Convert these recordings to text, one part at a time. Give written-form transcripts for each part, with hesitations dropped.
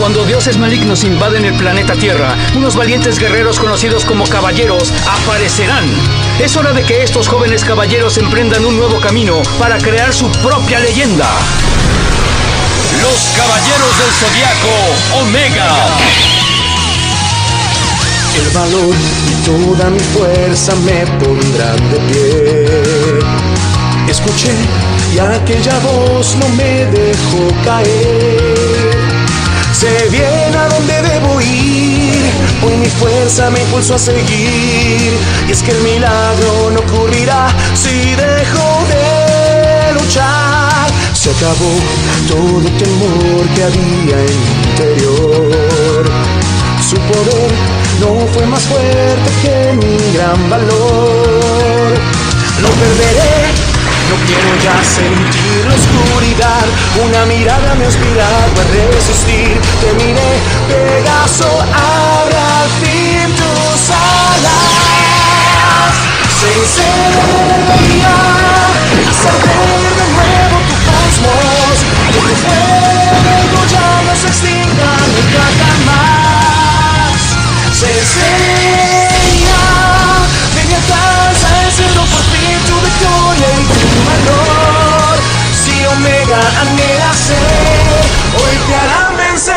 Cuando dioses malignos invaden el planeta Tierra, unos valientes guerreros conocidos como caballeros aparecerán. Es hora de que estos jóvenes caballeros emprendan un nuevo camino para crear su propia leyenda. Los Caballeros del Zodiaco Omega. El valor y toda mi fuerza me pondrán de pie. Escuché y aquella voz no me dejó caer. Sé bien a dónde debo ir, hoy mi fuerza me impulsó a seguir. Y es que el milagro no ocurrirá si dejo de luchar. Se acabó todo temor que había en mi interior. Su poder no fue más fuerte que mi gran valor. No perderé, no quiero ya sentir la oscuridad. Una mirada me ha inspirado a resistir. Te miré, Pegaso, abre al fin tus alas. Se incendia, hacer ver de nuevo tu cosmos. Que tu fuego ya no se extinga nunca jamás. Se enseña, ven y alcanza el cielo por fin tu victoria y tu valor. Si Omega anhela ser, hoy te harán vencer.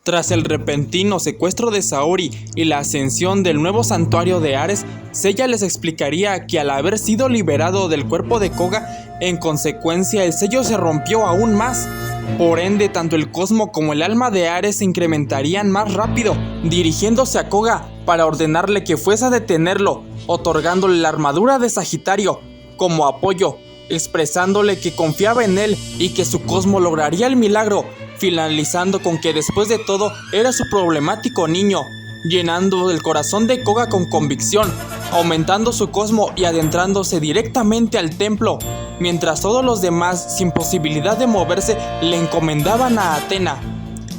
Tras el repentino secuestro de Saori y la ascensión del nuevo santuario de Ares, Seiya les explicaría que al haber sido liberado del cuerpo de Koga, en consecuencia el sello se rompió aún más. Por ende, tanto el cosmo como el alma de Ares se incrementarían más rápido, dirigiéndose a Koga para ordenarle que fuese a detenerlo, otorgándole la armadura de Sagitario como apoyo, expresándole que confiaba en él y que su cosmo lograría el milagro, finalizando con que después de todo era su problemático niño, llenando el corazón de Koga con convicción, aumentando su cosmo y adentrándose directamente al templo, mientras todos los demás, sin posibilidad de moverse, le encomendaban a Athena.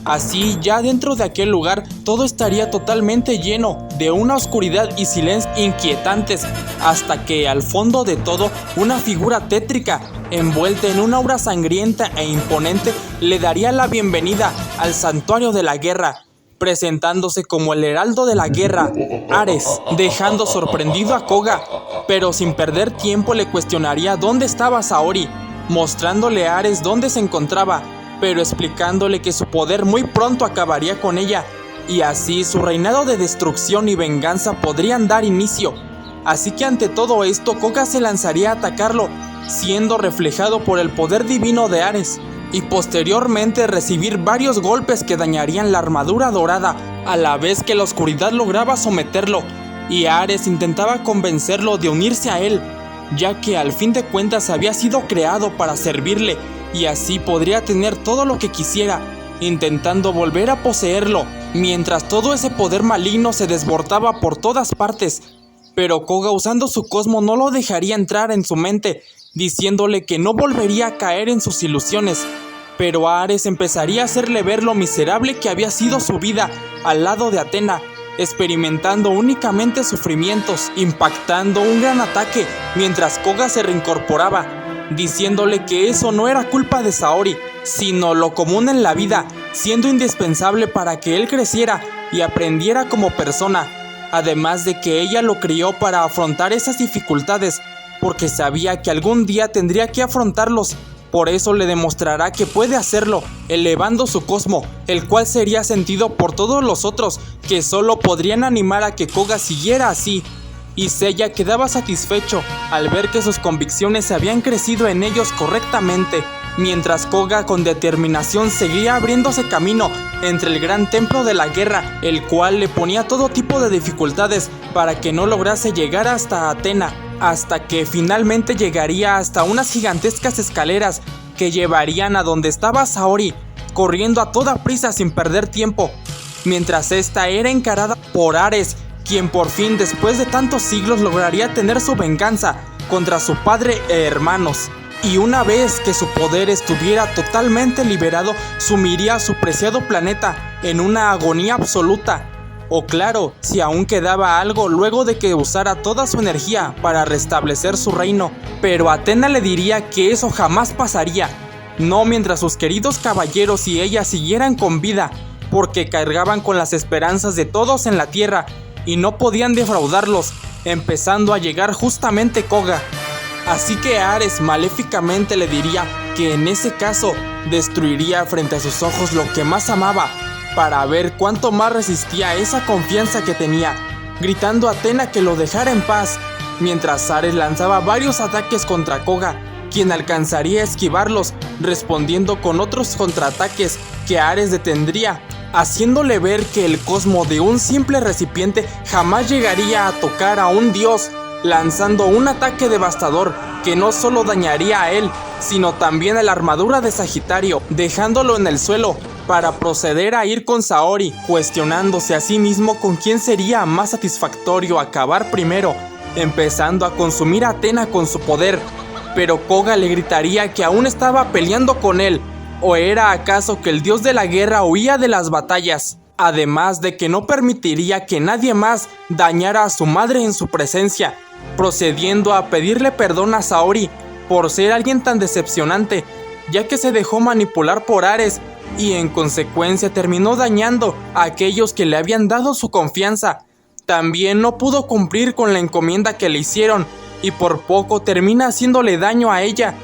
Así, ya dentro de aquel lugar, todo estaría totalmente lleno de una oscuridad y silencio inquietantes, hasta que al fondo de todo, una figura tétrica, envuelta en una aura sangrienta e imponente, le daría la bienvenida al santuario de la guerra, presentándose como el heraldo de la guerra, Ares, dejando sorprendido a Koga, pero sin perder tiempo le cuestionaría dónde estaba Saori, mostrándole a Ares dónde se encontraba, pero explicándole que su poder muy pronto acabaría con ella, y así su reinado de destrucción y venganza podrían dar inicio. Así que ante todo esto, Koga se lanzaría a atacarlo, siendo reflejado por el poder divino de Ares, y posteriormente recibir varios golpes que dañarían la armadura dorada, a la vez que la oscuridad lograba someterlo, y Ares intentaba convencerlo de unirse a él, ya que al fin de cuentas había sido creado para servirle, y así podría tener todo lo que quisiera, intentando volver a poseerlo, mientras todo ese poder maligno se desbordaba por todas partes. Pero Koga, usando su cosmo, no lo dejaría entrar en su mente, diciéndole que no volvería a caer en sus ilusiones. Pero Ares empezaría a hacerle ver lo miserable que había sido su vida al lado de Athena, experimentando únicamente sufrimientos, impactando un gran ataque mientras Koga se reincorporaba, diciéndole que eso no era culpa de Saori, sino lo común en la vida, siendo indispensable para que él creciera y aprendiera como persona, además de que ella lo crió para afrontar esas dificultades, porque sabía que algún día tendría que afrontarlos. Por eso le demostrará que puede hacerlo, elevando su cosmo, el cual sería sentido por todos los otros, que solo podrían animar a que Koga siguiera así. Y Seiya quedaba satisfecho al ver que sus convicciones se habían crecido en ellos correctamente, mientras Koga con determinación seguía abriéndose camino entre el gran templo de la guerra, el cual le ponía todo tipo de dificultades para que no lograse llegar hasta Athena, hasta que finalmente llegaría hasta unas gigantescas escaleras que llevarían a donde estaba Saori, corriendo a toda prisa sin perder tiempo, mientras esta era encarada por Ares, quien por fin después de tantos siglos lograría tener su venganza contra su padre e hermanos. Y una vez que su poder estuviera totalmente liberado, sumiría a su preciado planeta en una agonía absoluta. o claro, si aún quedaba algo luego de que usara toda su energía para restablecer su reino. Pero Athena le diría que eso jamás pasaría, no mientras sus queridos caballeros y ella siguieran con vida, porque cargaban con las esperanzas de todos en la tierra y no podían defraudarlos, empezando a llegar justamente Koga. Así que Ares maléficamente le diría que en ese caso destruiría frente a sus ojos lo que más amaba, para ver cuánto más resistía esa confianza que tenía, gritando a Athena que lo dejara en paz, mientras Ares lanzaba varios ataques contra Koga, quien alcanzaría a esquivarlos, respondiendo con otros contraataques que Ares detendría, haciéndole ver que el cosmo de un simple recipiente jamás llegaría a tocar a un dios, lanzando un ataque devastador que no solo dañaría a él, sino también a la armadura de Sagitario, dejándolo en el suelo, para proceder a ir con Saori, cuestionándose a sí mismo con quién sería más satisfactorio acabar primero, empezando a consumir a Athena con su poder. Pero Koga le gritaría que aún estaba peleando con él, ¿o era acaso que el dios de la guerra huía de las batallas? Además de que no permitiría que nadie más dañara a su madre en su presencia, procediendo a pedirle perdón a Saori por ser alguien tan decepcionante, ya que se dejó manipular por Ares y en consecuencia terminó dañando a aquellos que le habían dado su confianza. También no pudo cumplir con la encomienda que le hicieron y por poco termina haciéndole daño a ella.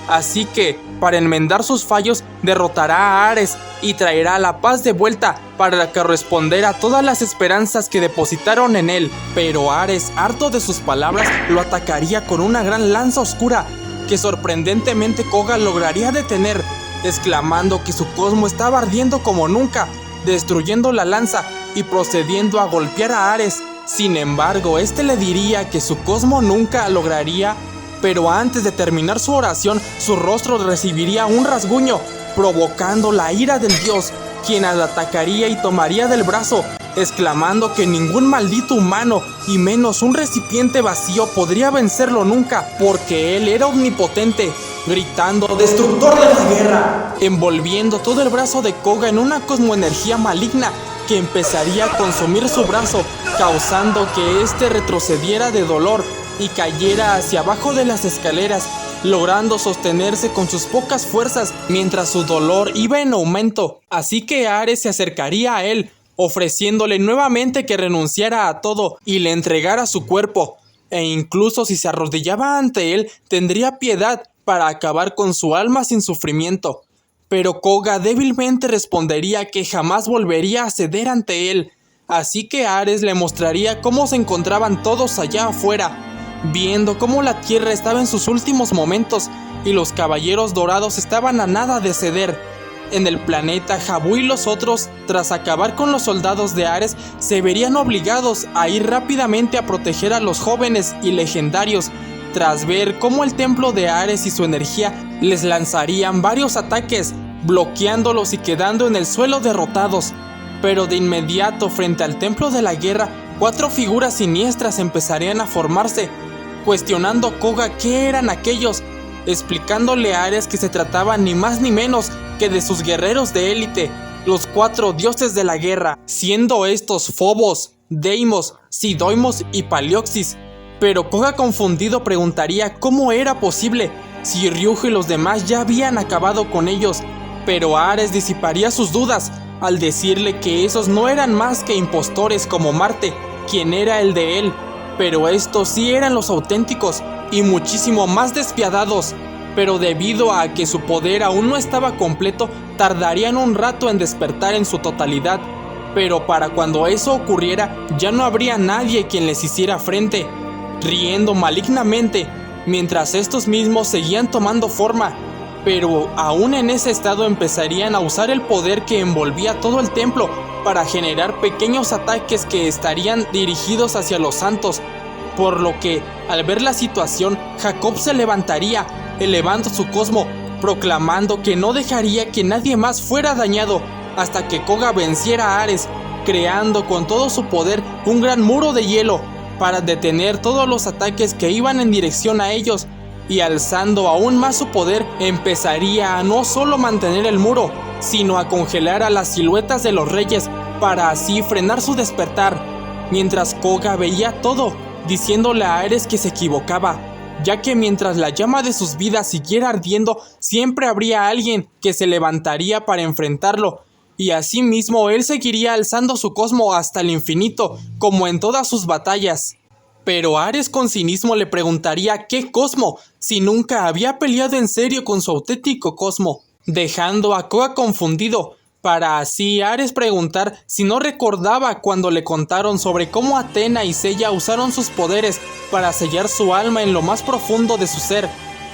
Así que, para enmendar sus fallos, derrotará a Ares y traerá la paz de vuelta para corresponder a todas las esperanzas que depositaron en él. Pero Ares, harto de sus palabras, lo atacaría con una gran lanza oscura que sorprendentemente Koga lograría detener, exclamando que su cosmo estaba ardiendo como nunca, destruyendo la lanza y procediendo a golpear a Ares. Sin embargo, este le diría que su cosmo nunca lograría, pero antes de terminar su oración, su rostro recibiría un rasguño, provocando la ira del dios, quien la atacaría y tomaría del brazo, exclamando que ningún maldito humano, y menos un recipiente vacío, podría vencerlo nunca, porque él era omnipotente, gritando ¡destructor de la guerra!, envolviendo todo el brazo de Koga en una cosmoenergía maligna que empezaría a consumir su brazo, causando que éste retrocediera de dolor y cayera hacia abajo de las escaleras, logrando sostenerse con sus pocas fuerzas mientras su dolor iba en aumento. Así que Ares se acercaría a él, ofreciéndole nuevamente que renunciara a todo y le entregara su cuerpo, e incluso si se arrodillaba ante él, tendría piedad para acabar con su alma sin sufrimiento. Pero Koga débilmente respondería que jamás volvería a ceder ante él, así que Ares le mostraría cómo se encontraban todos allá afuera, viendo cómo la tierra estaba en sus últimos momentos y los caballeros dorados estaban a nada de ceder. En el planeta, Jabu y los otros, tras acabar con los soldados de Ares, se verían obligados a ir rápidamente a proteger a los jóvenes y legendarios, tras ver cómo el templo de Ares y su energía les lanzarían varios ataques, bloqueándolos y quedando en el suelo derrotados. Pero de inmediato, frente al templo de la guerra, 4 figuras siniestras empezarían a formarse, cuestionando Koga qué eran aquellos, explicándole a Ares que se trataba ni más ni menos que de sus guerreros de élite, los 4 dioses de la guerra, siendo estos Phobos, Deimos, Sidoimos y Palioxis. Pero Koga confundido preguntaría cómo era posible si Ryujo y los demás ya habían acabado con ellos, pero Ares disiparía sus dudas al decirle que esos no eran más que impostores como Marte, quien era el de él, pero estos sí eran los auténticos y muchísimo más despiadados, pero debido a que su poder aún no estaba completo, tardarían un rato en despertar en su totalidad, pero para cuando eso ocurriera ya no habría nadie quien les hiciera frente, riendo malignamente, mientras estos mismos seguían tomando forma, pero aún en ese estado empezarían a usar el poder que envolvía todo el templo para generar pequeños ataques que estarían dirigidos hacia los santos, por lo que, al ver la situación, Jacob se levantaría, elevando su cosmo, proclamando que no dejaría que nadie más fuera dañado hasta que Koga venciera a Ares, creando con todo su poder un gran muro de hielo para detener todos los ataques que iban en dirección a ellos, y alzando aún más su poder, empezaría a no solo mantener el muro, sino a congelar a las siluetas de los reyes, para así frenar su despertar, mientras Koga veía todo, diciéndole a Ares que se equivocaba, ya que mientras la llama de sus vidas siguiera ardiendo, siempre habría alguien que se levantaría para enfrentarlo, y asimismo él seguiría alzando su cosmo hasta el infinito, como en todas sus batallas. Pero Ares con cinismo le preguntaría ¿qué cosmo?, si nunca había peleado en serio con su auténtico cosmo, dejando a Koga confundido, para así Ares preguntar si no recordaba cuando le contaron sobre cómo Athena y Seiya usaron sus poderes para sellar su alma en lo más profundo de su ser,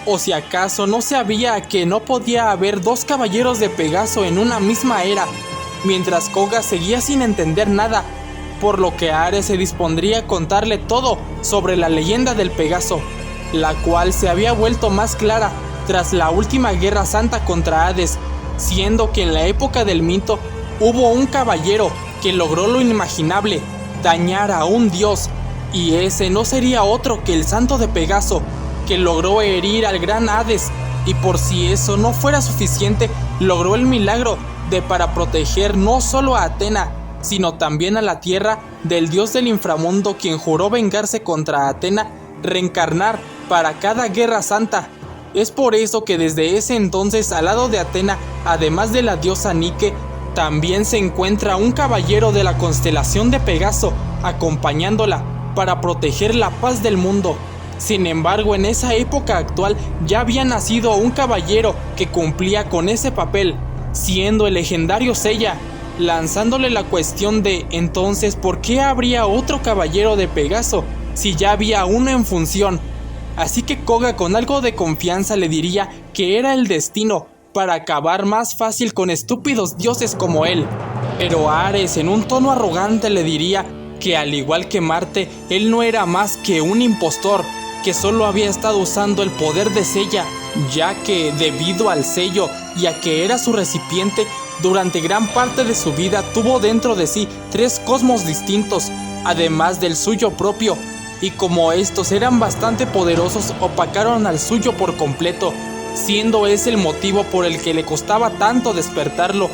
o si acaso no sabía que no podía haber dos caballeros de Pegaso en una misma era, mientras Koga seguía sin entender nada, por lo que Ares se dispondría a contarle todo sobre la leyenda del Pegaso, la cual se había vuelto más clara tras la última guerra santa contra Hades, siendo que en la época del mito hubo un caballero que logró lo inimaginable, dañar a un dios, y ese no sería otro que el santo de Pegaso, que logró herir al gran Hades, y por si eso no fuera suficiente, logró el milagro de para proteger no solo a Athena, sino también a la tierra del dios del inframundo, quien juró vengarse contra Athena, reencarnar para cada guerra santa. Es por eso que desde ese entonces al lado de Athena, además de la diosa Nike, también se encuentra un caballero de la constelación de Pegaso, acompañándola para proteger la paz del mundo. Sin embargo, en esa época actual ya había nacido un caballero que cumplía con ese papel, siendo el legendario Seiya, lanzándole la cuestión de entonces ¿por qué habría otro caballero de Pegaso si ya había uno en función? Así que Koga con algo de confianza le diría que era el destino para acabar más fácil con estúpidos dioses como él. Pero Ares en un tono arrogante le diría que al igual que Marte, él no era más que un impostor, que solo había estado usando el poder de Seiya, ya que debido al sello y a que era su recipiente, durante gran parte de su vida tuvo dentro de sí 3 cosmos distintos, además del suyo propio, y como estos eran bastante poderosos, opacaron al suyo por completo, siendo ese el motivo por el que le costaba tanto despertarlo.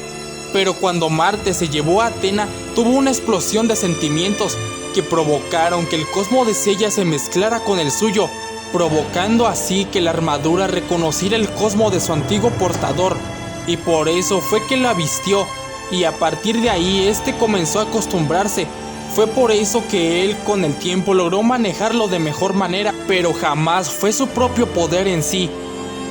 Pero cuando Marte se llevó a Athena, tuvo una explosión de sentimientos que provocaron que el cosmo de Seiya se mezclara con el suyo, provocando así que la armadura reconociera el cosmo de su antiguo portador, y por eso fue que la vistió, y a partir de ahí este comenzó a acostumbrarse. Fue por eso que él con el tiempo logró manejarlo de mejor manera, pero jamás fue su propio poder en sí.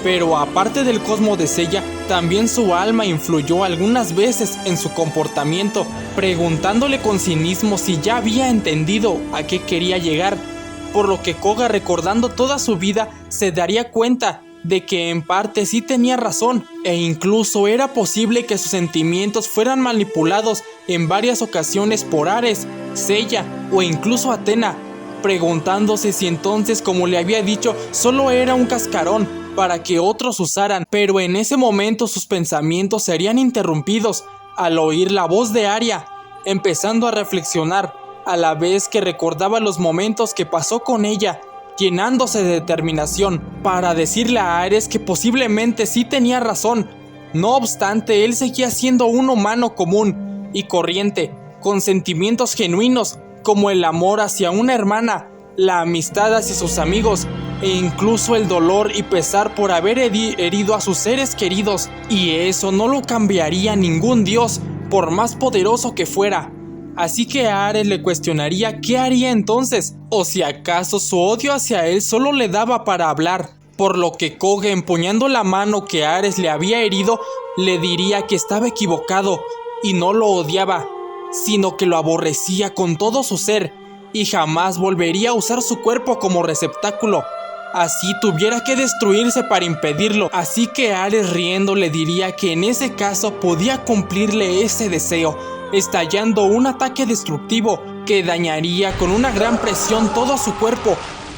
Pero aparte del cosmo de Seiya, también su alma influyó algunas veces en su comportamiento, preguntándole con cinismo si ya había entendido a qué quería llegar, por lo que Koga, recordando toda su vida, se daría cuenta de que en parte sí tenía razón, e incluso era posible que sus sentimientos fueran manipulados en varias ocasiones por Ares, Seiya o incluso Athena, preguntándose si entonces, como le había dicho, solo era un cascarón para que otros usaran. Pero en ese momento sus pensamientos serían interrumpidos al oír la voz de Aria, empezando a reflexionar, a la vez que recordaba los momentos que pasó con ella, llenándose de determinación para decirle a Ares que posiblemente sí tenía razón. No obstante, él seguía siendo un humano común y corriente, con sentimientos genuinos como el amor hacia una hermana, la amistad hacia sus amigos e incluso el dolor y pesar por haber herido a sus seres queridos, y eso no lo cambiaría ningún dios, por más poderoso que fuera. Así que a Ares le cuestionaría qué haría entonces, o si acaso su odio hacia él solo le daba para hablar, por lo que Koga, empuñando la mano que Ares le había herido, le diría que estaba equivocado y no lo odiaba, sino que lo aborrecía con todo su ser y jamás volvería a usar su cuerpo como receptáculo, así tuviera que destruirse para impedirlo. Así que Ares, riendo, le diría que en ese caso podía cumplirle ese deseo, estallando un ataque destructivo que dañaría con una gran presión todo su cuerpo.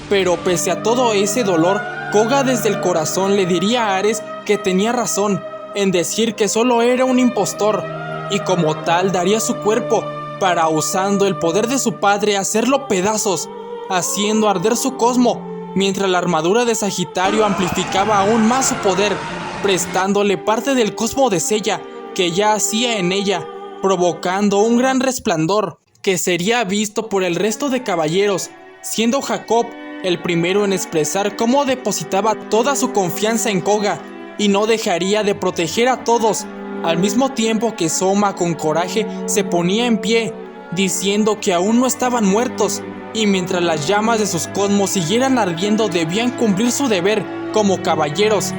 Pero pese a todo ese dolor, Koga desde el corazón le diría a Ares que tenía razón en decir que solo era un impostor, y como tal daría su cuerpo para, usando el poder de su padre, hacerlo pedazos, haciendo arder su cosmo, mientras la armadura de Sagitario amplificaba aún más su poder, prestándole parte del cosmo de Seiya que ya hacía en ella, provocando un gran resplandor que sería visto por el resto de caballeros, siendo Jacob el primero en expresar cómo depositaba toda su confianza en Koga y no dejaría de proteger a todos, al mismo tiempo que Soma con coraje se ponía en pie, diciendo que aún no estaban muertos, y mientras las llamas de sus cosmos siguieran ardiendo debían cumplir su deber como caballeros,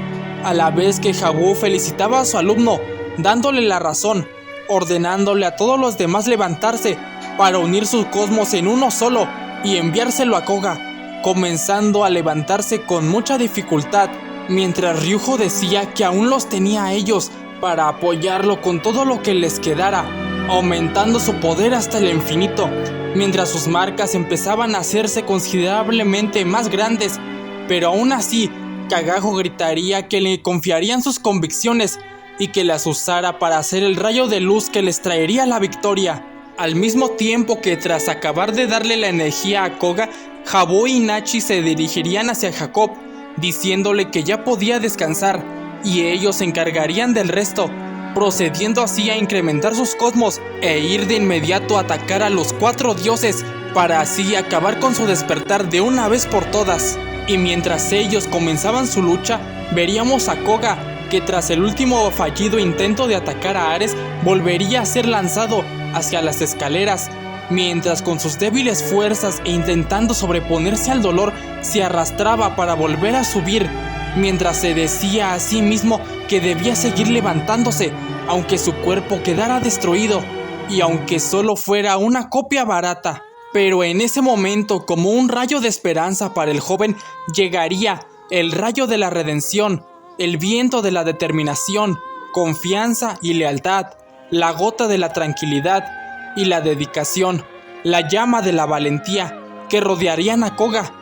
a la vez que Jabu felicitaba a su alumno, dándole la razón, ordenándole a todos los demás levantarse para unir sus cosmos en uno solo y enviárselo a Koga, comenzando a levantarse con mucha dificultad, mientras Ryujo decía que aún los tenía a ellos para apoyarlo con todo lo que les quedara, aumentando su poder hasta el infinito, mientras sus marcas empezaban a hacerse considerablemente más grandes, pero aún así, Kagajo gritaría que le confiarían sus convicciones y que las usara para hacer el rayo de luz que les traería la victoria, al mismo tiempo que tras acabar de darle la energía a Koga, Jabu y Nachi se dirigirían hacia Jacob, diciéndole que ya podía descansar y ellos se encargarían del resto, procediendo así a incrementar sus cosmos e ir de inmediato a atacar a los 4 dioses para así acabar con su despertar de una vez por todas. Y mientras ellos comenzaban su lucha, veríamos a Koga, que tras el último fallido intento de atacar a Ares, volvería a ser lanzado hacia las escaleras, mientras con sus débiles fuerzas e intentando sobreponerse al dolor, se arrastraba para volver a subir, mientras se decía a sí mismo que debía seguir levantándose, aunque su cuerpo quedara destruido, y aunque solo fuera una copia barata. Pero en ese momento, como un rayo de esperanza para el joven, llegaría el rayo de la redención, el viento de la determinación, confianza y lealtad, la gota de la tranquilidad y la dedicación, la llama de la valentía, que rodearían a Koga,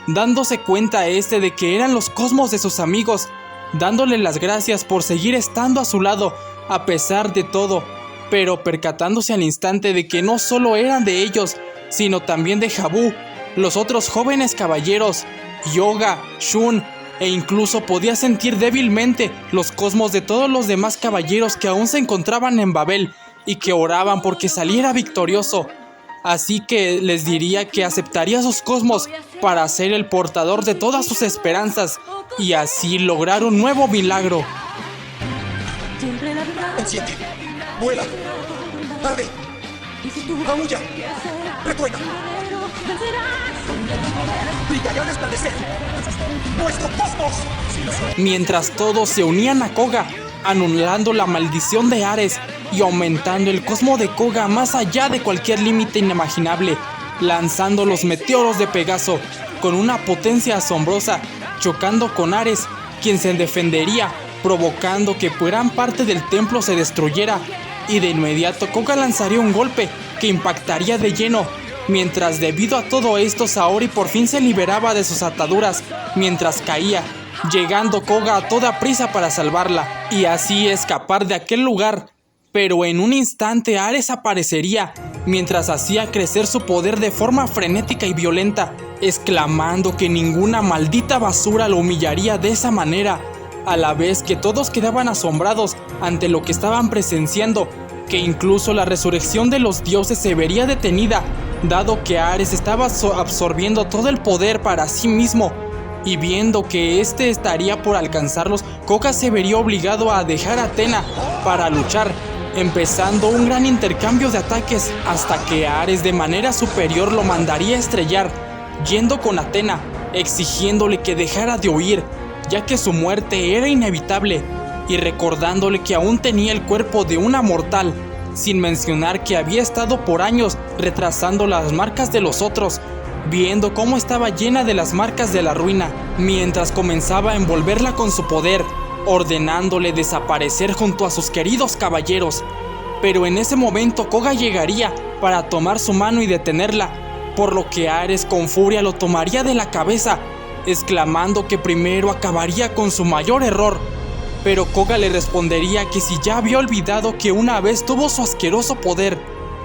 dándose cuenta de que eran los cosmos de sus amigos, dándole las gracias por seguir estando a su lado a pesar de todo, pero percatándose al instante de que no solo eran de ellos, sino también de Jabu, los otros jóvenes caballeros, Yoga, Shun, e incluso podía sentir débilmente los cosmos de todos los demás caballeros que aún se encontraban en Babel y que oraban porque saliera victorioso. Así que les diría que aceptaría sus cosmos para ser el portador de todas sus esperanzas y así lograr un nuevo milagro. Enciende, vuela, arde, aúlla, retuena. Brillará al resplandecer nuestro cosmos. Mientras todos se unían a Koga, anulando la maldición de Ares y aumentando el cosmo de Koga más allá de cualquier límite inimaginable, lanzando los meteoros de Pegaso con una potencia asombrosa, chocando con Ares, quien se defendería, provocando que gran parte del templo se destruyera, y de inmediato Koga lanzaría un golpe que impactaría de lleno, mientras debido a todo esto Saori por fin se liberaba de sus ataduras mientras caía, llegando Koga a toda prisa para salvarla y así escapar de aquel lugar. Pero en un instante Ares aparecería, mientras hacía crecer su poder de forma frenética y violenta, exclamando que ninguna maldita basura lo humillaría de esa manera, a la vez que todos quedaban asombrados ante lo que estaban presenciando, que incluso la resurrección de los dioses se vería detenida, dado que Ares estaba absorbiendo todo el poder para sí mismo, y viendo que este estaría por alcanzarlos, Koga se vería obligado a dejar a Athena para luchar, empezando un gran intercambio de ataques hasta que Ares de manera superior lo mandaría a estrellar, yendo con Athena, exigiéndole que dejara de huir, ya que su muerte era inevitable, y recordándole que aún tenía el cuerpo de una mortal, sin mencionar que había estado por años retrasando las marcas de los otros, viendo cómo estaba llena de las marcas de la ruina, mientras comenzaba a envolverla con su poder, ordenándole desaparecer junto a sus queridos caballeros. Pero en ese momento Koga llegaría para tomar su mano y detenerla, por lo que Ares con furia lo tomaría de la cabeza, exclamando que primero acabaría con su mayor error. Pero Koga le respondería que si ya había olvidado que una vez tuvo su asqueroso poder,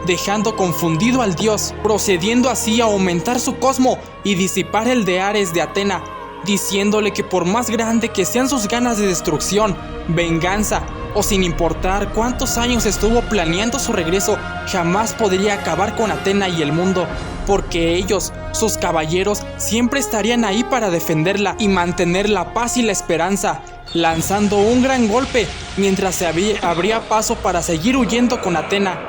dejando confundido al dios, procediendo así a aumentar su cosmo y disipar el de Ares de Athena, diciéndole que por más grande que sean sus ganas de destrucción, venganza o sin importar cuántos años estuvo planeando su regreso, jamás podría acabar con Athena y el mundo, porque ellos, sus caballeros, siempre estarían ahí para defenderla y mantener la paz y la esperanza, lanzando un gran golpe mientras se abría paso para seguir huyendo con Athena.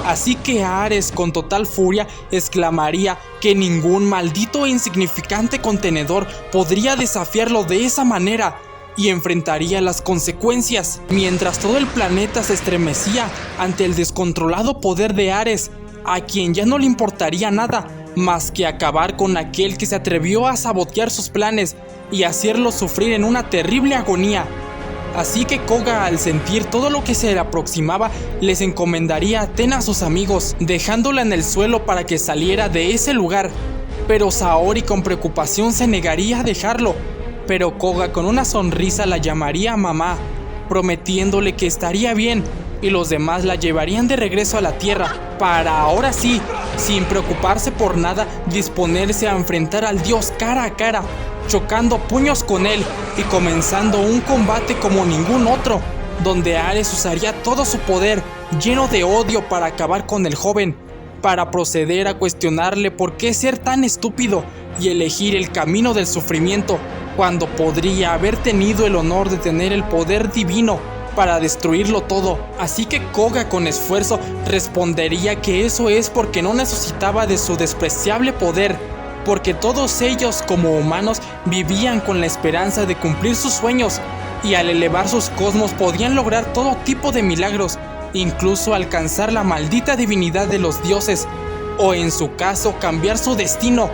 Así que Ares, con total furia, exclamaría que ningún maldito e insignificante contenedor podría desafiarlo de esa manera y enfrentaría las consecuencias, mientras todo el planeta se estremecía ante el descontrolado poder de Ares, a quien ya no le importaría nada más que acabar con aquel que se atrevió a sabotear sus planes y hacerlo sufrir en una terrible agonía. Así que Koga, al sentir todo lo que se le aproximaba, les encomendaría a Athena a sus amigos, dejándola en el suelo para que saliera de ese lugar. Pero Saori con preocupación se negaría a dejarlo, pero Koga con una sonrisa la llamaría mamá, prometiéndole que estaría bien, y los demás la llevarían de regreso a la tierra, para ahora sí, sin preocuparse por nada, disponerse a enfrentar al dios cara a cara, chocando puños con él y comenzando un combate como ningún otro, donde Ares usaría todo su poder, lleno de odio, para acabar con el joven, para proceder a cuestionarle por qué ser tan estúpido y elegir el camino del sufrimiento, cuando podría haber tenido el honor de tener el poder divino para destruirlo todo. Así que Koga con esfuerzo respondería que eso es porque no necesitaba de su despreciable poder, porque todos ellos como humanos vivían con la esperanza de cumplir sus sueños y al elevar sus cosmos podían lograr todo tipo de milagros, incluso alcanzar la maldita divinidad de los dioses, o en su caso cambiar su destino.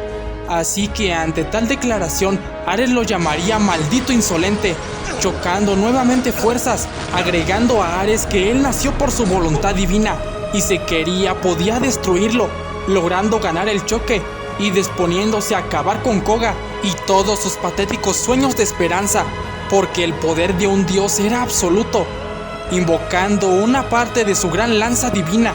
Así que ante tal declaración, Ares lo llamaría maldito insolente, chocando nuevamente fuerzas, agregando a Ares que él nació por su voluntad divina y si quería podía destruirlo, logrando ganar el choque y disponiéndose a acabar con Koga y todos sus patéticos sueños de esperanza, porque el poder de un dios era absoluto, invocando una parte de su gran lanza divina.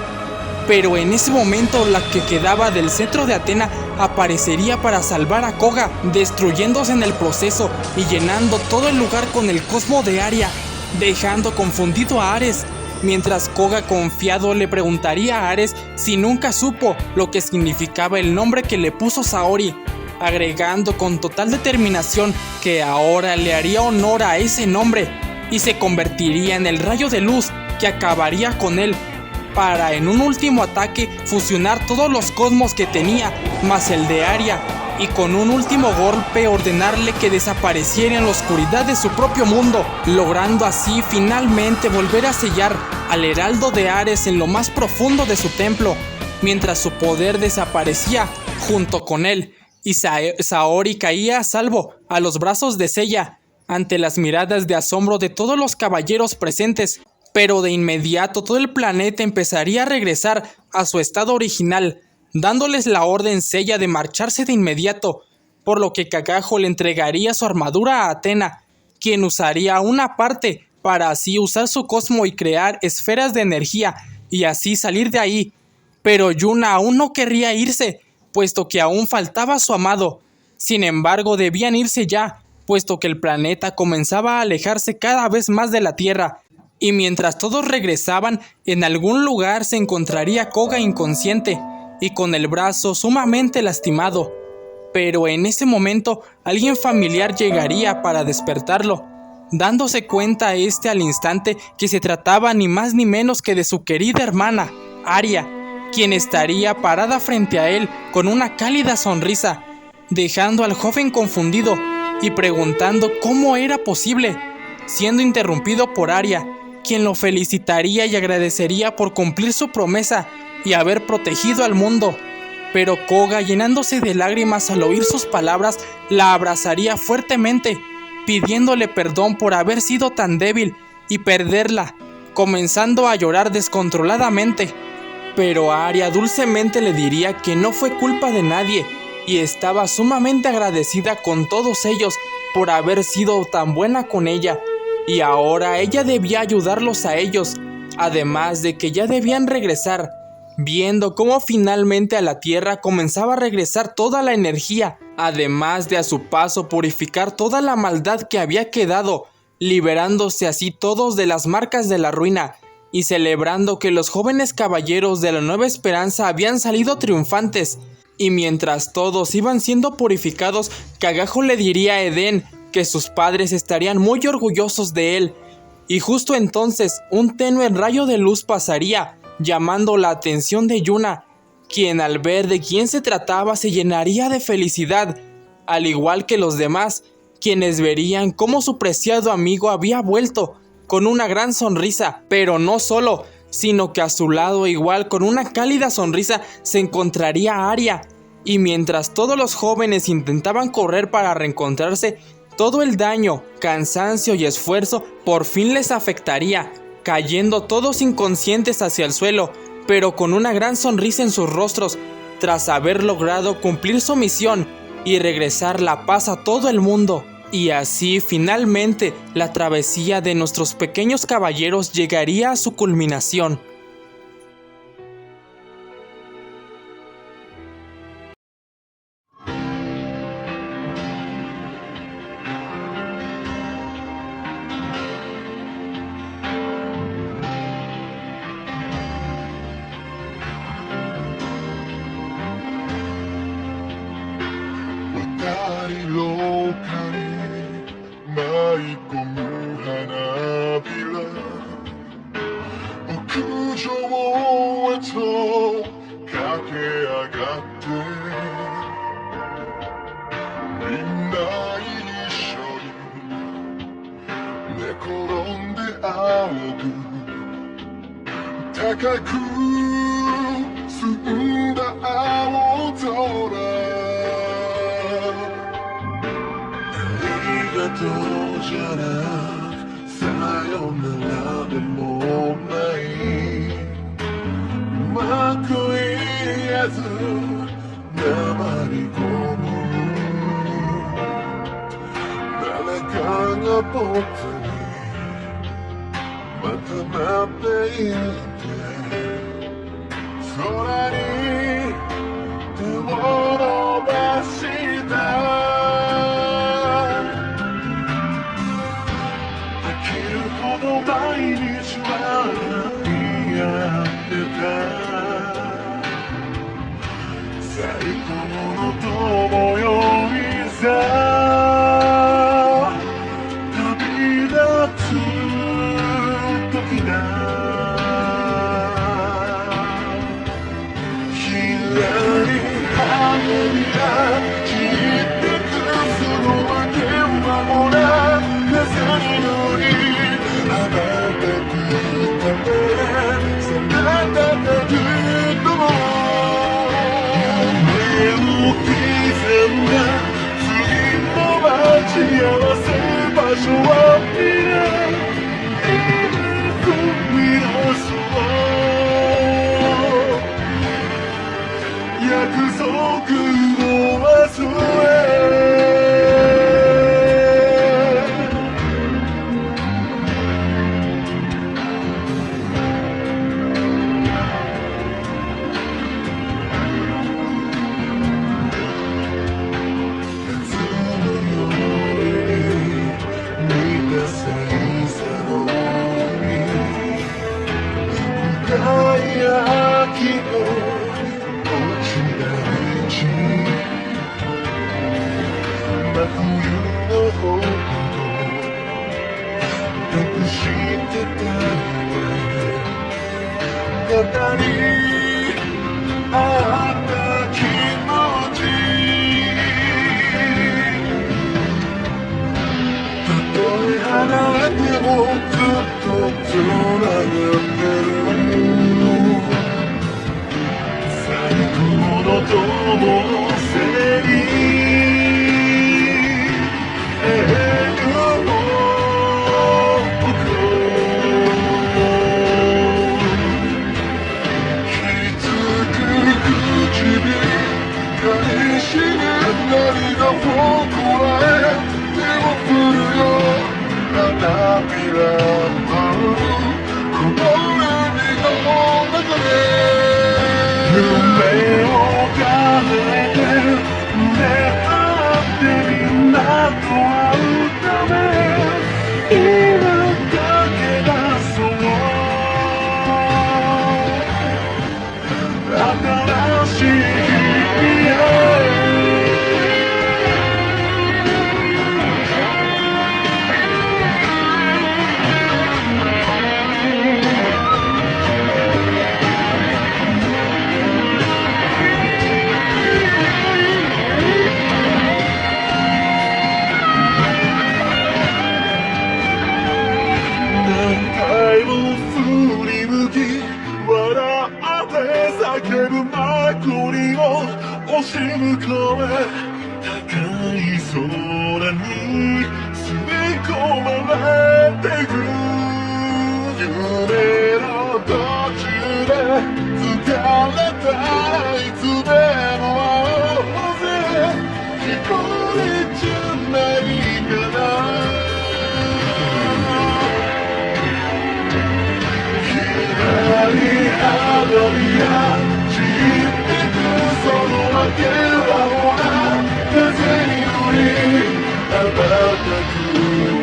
Pero en ese momento la que quedaba del cetro de Athena aparecería para salvar a Koga, destruyéndose en el proceso y llenando todo el lugar con el cosmo de Aria, dejando confundido a Ares, mientras Koga confiado le preguntaría a Ares si nunca supo lo que significaba el nombre que le puso Saori, agregando con total determinación que ahora le haría honor a ese nombre y se convertiría en el rayo de luz que acabaría con él, para en un último ataque fusionar todos los cosmos que tenía, más el de Aria, y con un último golpe ordenarle que desapareciera en la oscuridad de su propio mundo, logrando así finalmente volver a sellar al heraldo de Ares en lo más profundo de su templo, mientras su poder desaparecía junto con él, y Saori caía a salvo a los brazos de Seiya, ante las miradas de asombro de todos los caballeros presentes. Pero de inmediato todo el planeta empezaría a regresar a su estado original, dándoles la orden Seiya de marcharse de inmediato, por lo que Kakajo le entregaría su armadura a Athena, quien usaría una parte para así usar su cosmo y crear esferas de energía y así salir de ahí. Pero Yuna aún no querría irse, puesto que aún faltaba su amado. Sin embargo, debían irse ya, puesto que el planeta comenzaba a alejarse cada vez más de la Tierra. Y mientras todos regresaban, en algún lugar se encontraría Koga inconsciente y con el brazo sumamente lastimado. Pero en ese momento alguien familiar llegaría para despertarlo, dándose cuenta al instante que se trataba ni más ni menos que de su querida hermana, Aria, quien estaría parada frente a él con una cálida sonrisa, dejando al joven confundido y preguntando cómo era posible, siendo interrumpido por Aria, quien lo felicitaría y agradecería por cumplir su promesa y haber protegido al mundo. Pero Koga, llenándose de lágrimas al oír sus palabras, la abrazaría fuertemente, pidiéndole perdón por haber sido tan débil y perderla, comenzando a llorar descontroladamente. Pero Aria dulcemente le diría que no fue culpa de nadie y estaba sumamente agradecida con todos ellos por haber sido tan buena con ella. Y ahora ella debía ayudarlos a ellos, además de que ya debían regresar, viendo cómo finalmente a la Tierra comenzaba a regresar toda la energía, además de a su paso purificar toda la maldad que había quedado, liberándose así todos de las marcas de la ruina y celebrando que los jóvenes caballeros de la Nueva Esperanza habían salido triunfantes. Y mientras todos iban siendo purificados, Kagajo le diría a Eden que sus padres estarían muy orgullosos de él. Y justo entonces un tenue rayo de luz pasaría, llamando la atención de Yuna, quien al ver de quién se trataba se llenaría de felicidad, al igual que los demás, quienes verían cómo su preciado amigo había vuelto, con una gran sonrisa, pero no solo, sino que a su lado, igual con una cálida sonrisa, se encontraría Aria. Y mientras todos los jóvenes intentaban correr para reencontrarse, todo el daño, cansancio y esfuerzo por fin les afectaría, cayendo todos inconscientes hacia el suelo, pero con una gran sonrisa en sus rostros, tras haber logrado cumplir su misión y regresar la paz a todo el mundo. Y así, finalmente, la travesía de nuestros pequeños caballeros llegaría a su culminación. 押し向かえ高い空に吸い込まれてく夢の途中で疲れたらいつでも会おうぜ一人じゃないから光あのみや散ってくその明けは風に乗り羽ばたく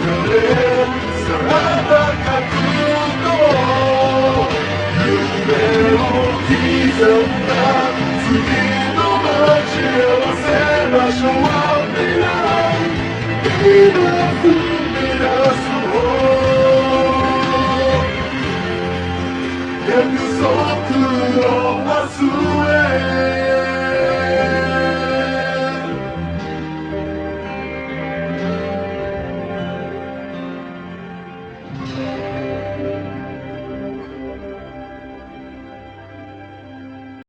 風さらばかくと夢を刻んだ次の待ち合わせ場所は未来